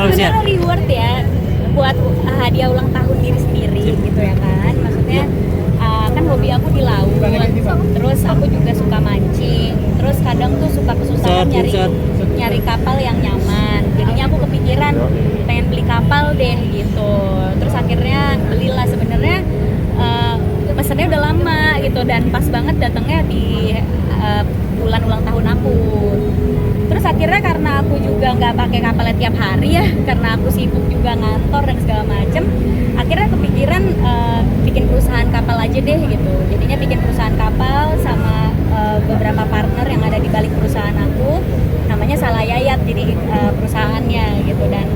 Sebenarnya reward ya buat hadiah ulang tahun diri sendiri gitu ya kan. Maksudnya kan hobi aku di laut, terus aku juga suka mancing, terus kadang tuh suka kesusahan nyari kapal yang nyaman. Jadinya aku kepikiran pengen beli kapal deh gitu. Terus akhirnya belilah. Sebenarnya pesannya udah lama gitu dan pas banget datangnya di bulan ulang tahun aku. Terus akhirnya karena aku juga nggak pakai kapalnya tiap hari ya, karena aku sibuk juga ngantor dan segala macem, akhirnya kepikiran bikin perusahaan kapal aja deh gitu. Jadinya bikin perusahaan kapal sama beberapa partner yang ada di balik perusahaan aku, namanya Salayayat jadi perusahaannya gitu. Dan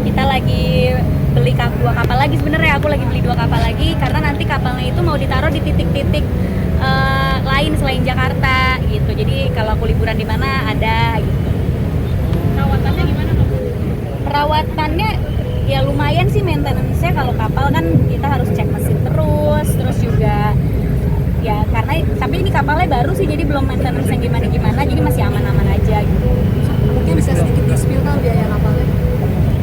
kita lagi beli dua kapal lagi. Sebenarnya aku lagi beli 2 kapal lagi karena nanti kapalnya itu mau ditaruh di titik-titik lain selain Jakarta gitu. Jadi kalau aku liburan di mana ada gitu. Perawatannya gimana Bu? Perawatannya ya lumayan sih maintenance-nya. Kalau kapal kan kita harus cek mesin terus juga ya karena tapi ini kapalnya baru sih jadi belum maintenance yang gimana-gimana, jadi masih aman-aman aja gitu. Mungkin bisa sedikit di-spill kan biaya kapalnya?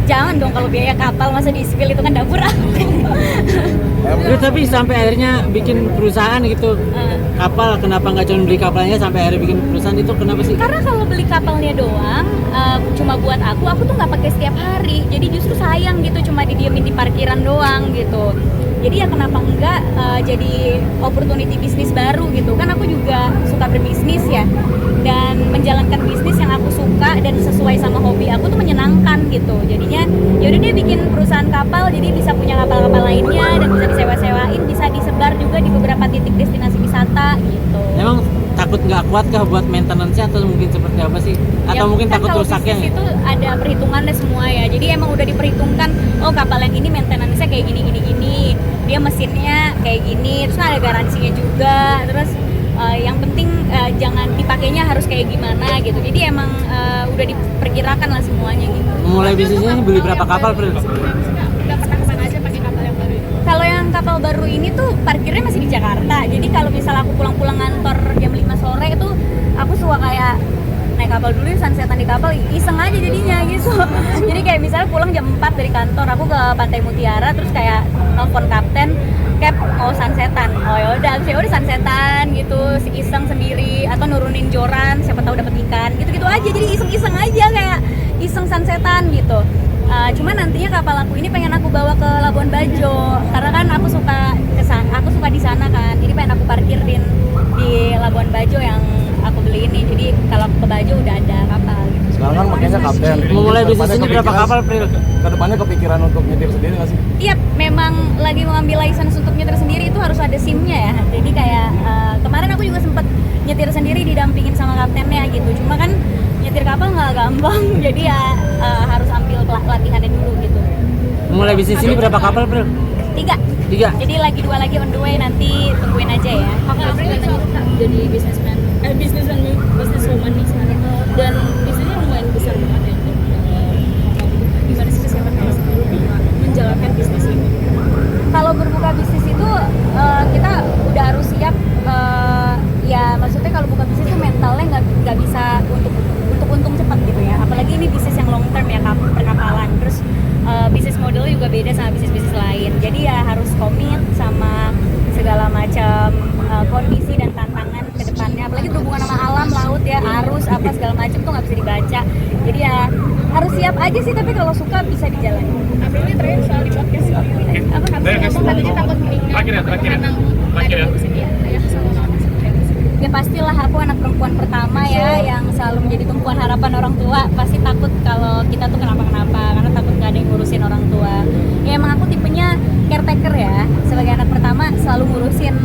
Jangan dong, kalau biaya kapal masa di-spill, itu kan dapur aku. Terus tapi sampai akhirnya bikin perusahaan gitu. Kapal, kenapa nggak cuma beli kapalnya sampai akhirnya bikin perusahaan, itu kenapa sih? Karena kalau beli kapalnya doang cuma buat aku tuh nggak pakai setiap hari. Jadi justru sayang gitu cuma didiemin di parkiran doang gitu. Jadi ya kenapa enggak jadi opportunity bisnis baru gitu. Kan aku juga suka berbisnis ya. Dan menjalankan bisnis yang aku suka dan sesuai sama hobi aku tuh menyenangkan gitu. Jadinya yaudah deh bikin perusahaan kapal, jadi bisa punya kapal-kapal lainnya dan bisa disewa-sewain, bisa disebar juga di beberapa titik destinasi wisata gitu. Emang takut nggak kuat kah buat maintenance-nya atau mungkin seperti apa sih? Atau ya, mungkin kan takut rusaknya? Kalau itu ada perhitungannya semua ya. Jadi emang udah diperhitungkan, oh kapal yang ini maintenance-nya kayak gini, dia mesinnya kayak gini, terus ada garansinya juga, terus yang penting jangan dipakainya harus kayak gimana gitu. Jadi emang udah diperkirakan lah semuanya gitu. Mulai bisnisnya beli berapa kapal? Udah pernah kesana aja pakai kapal yang baru ini? Kalau yang kapal baru ini tuh parkirnya masih di Jakarta. Jadi kalau misal aku pulang-pulang ngantor jam 5 sore itu aku suka kayak naik kapal dulu, sunsetan di kapal, iseng aja jadinya gitu. Jadi kayak misalnya pulang jam 4 dari kantor, aku ke Pantai Mutiara terus kayak nelfon kapten, "Cap, mau sunsetan." Oh yaudah, udah sunsetan gitu, iseng sendiri atau nurunin joran, siapa tahu dapet ikan, gitu-gitu aja. Jadi iseng-iseng aja kayak iseng sunsetan gitu. Cuma nantinya kapal aku ini pengen aku bawa ke Labuan Bajo karena kan aku suka di sana kan. Jadi pengen aku parkirin di Labuan Bajo yang aku beli ini. Jadi kalau ke Bajo udah ada kapal gitu. Sekarang kan makanya kapten. Mau mulai bisnis ini berapa kapal, Pril? Kedepannya kepikiran untuk nyetir sendiri nggak sih? Iya, memang lagi mengambil license untuk nyetir sendiri itu harus ada SIM-nya ya. Jadi kayak kemarin aku juga sempat nyetir sendiri didampingin sama kaptennya gitu. Cuma kan nyetir kapal nggak gampang, jadi ya harus ambil latihannya dulu gitu. Mulai bisnis ini berapa kapal, Pril? 3. Jadi lagi 2 lagi on the way, nanti tungguin aja ya. Kakak April kan jadi businesswoman nih sekarang, dan bisnisnya lumayan besar banget ya. Gimana sih kesiapan kakak sendiri menjalankan bisnis ini? Kalau berbuka bisnis itu kita udah harus siap. Ya maksudnya kalau buka bisnis itu mentalnya nggak bisa untuk untung cepat gitu ya. Apalagi ini bisnis yang long term ya, perkapalan. Terus bisnis modelnya juga beda sama bisnis lain. Jadi ya harus komit sama segala macam kondisi dan tantangan ke depannya. Apalagi berhubungan sama alam, laut ya, arus apa segala macam tuh nggak bisa dibaca. Jadi ya harus siap aja sih, tapi kalau suka bisa dijalani. April ini terakhir soal di podcast apa katanya takut meninggal karena ada kesedihan ayah sama mama. Ya pastilah, aku anak perempuan pertama ya yang selalu menjadi tumpuan harapan orang tua. Pasti takut kalau kita tuh kenapa-kenapa, karena takut gak ada yang ngurusin orang tua. Ya emang aku tipenya caretaker ya, sebagai anak pertama selalu ngurusin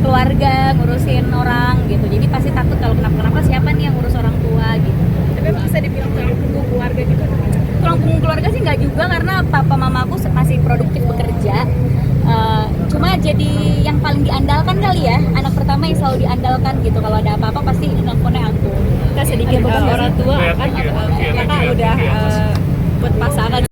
keluarga, ngurusin orang gitu. Jadi pasti takut kalau kenapa-kenapa siapa nih yang ngurus orang tua gitu. Tapi bisa dibilang tulang punggung keluarga gitu? Tulang punggung keluarga sih nggak juga, karena papa mama aku masih produktif bekerja. Cuma jadi yang paling yang selalu diandalkan gitu. Kalau ada apa-apa pasti nelfonnya aku. Kita sedikit orang tua kan kakak udah buat pasangan